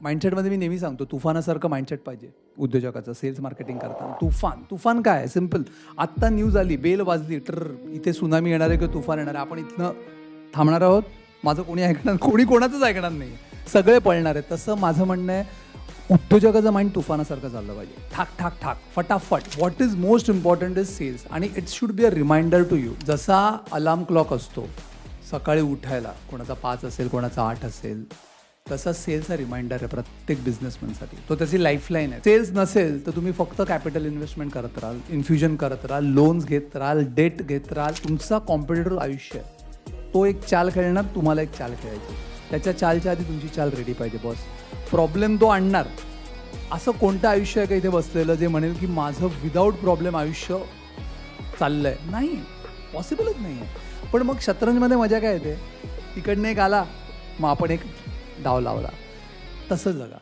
माइंडसेटमध्ये मी नेहमी सांगतो तुफानासारखं माइंडसेट पाहिजे उद्योजकाचं सेल्स मार्केटिंग करताना. तुफान काय आहे? सिम्पल. आत्ता न्यूज आली, बेल वाजली, इथे सुनामी येणार आहे किंवा तुफान येणार आहे, आपण इथनं थांबणार आहोत? माझं कोणी ऐकणार, कोणी कोणाचंच ऐकणार नाही, सगळे पळणार आहेत. तसं माझं म्हणणं आहे, उद्योजकाचं माइंड तुफानासारखं चाललं पाहिजे. ठाक ठाक ठाक फटाफट. What is most important is sales. आणि it should be a reminder to you. जसा अलार्म क्लॉक असतो सकाळी उठायला, कोणाचा 5 असेल, कोणाचा 8 असेल, तसा सेल्स हा रिमाइंडर आहे प्रत्येक बिझनेसमॅनसाठी. तो त्याची लाईफलाईन आहे. सेल्स नसेल तर तुम्ही फक्त कॅपिटल इन्व्हेस्टमेंट करत राहाल, इन्फ्युजन करत राहाल, लोन्स घेत राहाल, डेट घेत राहाल. तुमचा कॉम्पिटिटर आयुष्य आहे. तो एक चाल खेळणार, तुम्हाला एक चाल खेळायची. त्याच्या चालच्या आधी तुमची चाल रेडी पाहिजे बॉस. प्रॉब्लेम तो आणणार. असं कोणतं आयुष्य आहे का इथे बसलेलं जे म्हणेल की माझं विदाऊट प्रॉब्लेम आयुष्य चाललंय? नाही, पॉसिबलच नाही आहे. पण मग शतरंजमध्ये मजा काय येते? तिकडनं एक आला, मग आपण एक डाव लावला. तसं जगा.